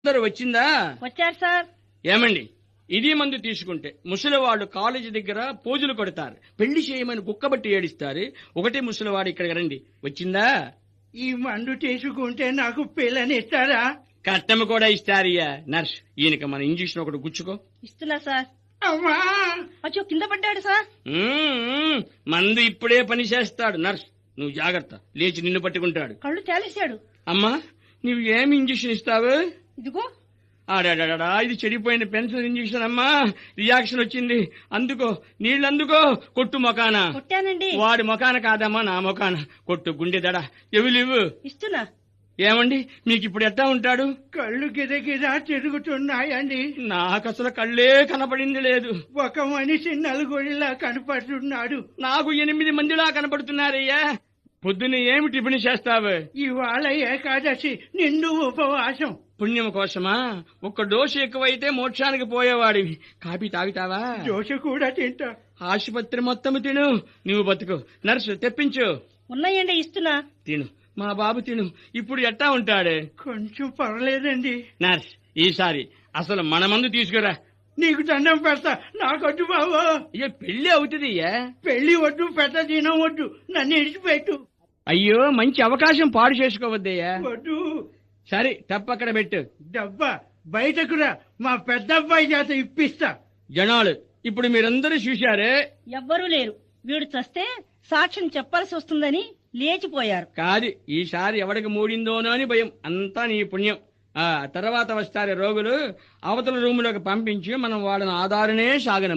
అందరూ వచ్చిందా? వచ్చారు సార్. ఏమండి, ఇది మందు తీసుకుంటే ముసలివాళ్ళు కాలేజీ దగ్గర పోజులు కొడతారు, పెళ్లి చేయమని కుక్కబట్టి ఏడిస్తారు. ఒకటే ముసలివాడు ఇక్కడికి రండి. వచ్చిందా? ఈ మందు తీసుకుంటే నాకు పిల్లనిస్తారా? కట్టము కూడా ఇస్తారయ్యా. నర్స్, ఈయనకి మన ఇంజక్షన్ ఒకటి గుచ్చుకో. ఇస్తున్నా సార్. అమ్మా, అచ్చో కింద పడ్డాడు సార్. మందు ఇప్పుడే పని చేస్తాడు. నర్స్, నువ్వు జాగ్రత్త. లేచి నిన్ను పట్టుకుంటాడు. కళ్ళు తేలేశాడు. అమ్మా, నువ్వు ఏమి ఇంజక్షన్ ఇస్తావు? ఇదిగో. ఆడాడా, ఇది చెడిపోయిన పెన్సిల్ ఇంజక్షన్ అమ్మా. రియాక్షన్ వచ్చింది. అందుకో, నీళ్ళు అందుకో. కొట్టు మొకాన. కొట్టానండి. వాడి మొకాన కాదమ్మా, నా మొకాన కొట్టు. గుండె దడ ఇవ్వు. ఇస్తున్నా. ఏమండి, మీకు ఇప్పుడు ఎట్టా ఉంటాడు? కళ్ళు గిరగిరా తిరుగుతున్నాయండి. నాకు అసలు కళ్ళే కనపడింది లేదు. ఒక మనిషి నలుగురిలా కనపడుతున్నాడు. నాకు 8 మందిలా కనపడుతున్నారయ్యా. పొద్దున్న ఏమి టిఫిన్ చేస్తావు? ఇవాళ ఏకాదశి, నిండు ఉపవాసం. పుణ్యం కోసమా? ఒక్క డోసు ఎక్కువైతే మోక్షానికి పోయేవాడివి. కాఫీ తాగుతావా? దోశ కూడా తింటా. ఆసుపత్రి మొత్తం తిను, నువ్వు బతుకు. నర్సు, తెప్పించు. ఉన్నాయండి, ఇస్తున్నా. తిను మా బాబు, తిను. ఇప్పుడు ఎట్టా ఉంటాడు? కొంచెం పర్లేదండి. నర్స్, ఈసారి అసలు మన మందు తీసుకురా. నీకు దండం పెడతా, నాకొద్దు బాబు. అయ్యో, పెళ్లి అవుతుంది. పెళ్లి వద్దు, పెద్ద దినం వద్దు, నన్ను ఇడిచిపెట్టు. అయ్యో, మంచి అవకాశం పాడు చేసుకోవద్దయ్యా. వద్దు. సరే, తప్పక్కడ పెట్టు. డబ్బా బయటకు రా, మా పెద్ద అబ్బాయి చేత ఇప్పిస్తా. జనాలు, ఇప్పుడు మీరందరూ చూశారే. ఎవ్వరూ లేరు. వీడు చస్తే సాక్ష్యం చెప్పాల్సి వస్తుందని లేచిపోయారు. కాదు, ఈసారి ఎవడికి మూడిందోనో అని భయం. అంతా నీ పుణ్యం. తర్వాత వస్తారు రోగులు. అవతల రూములోకి పంపించి మనం వాళ్ళని ఆధారనే సాగనం.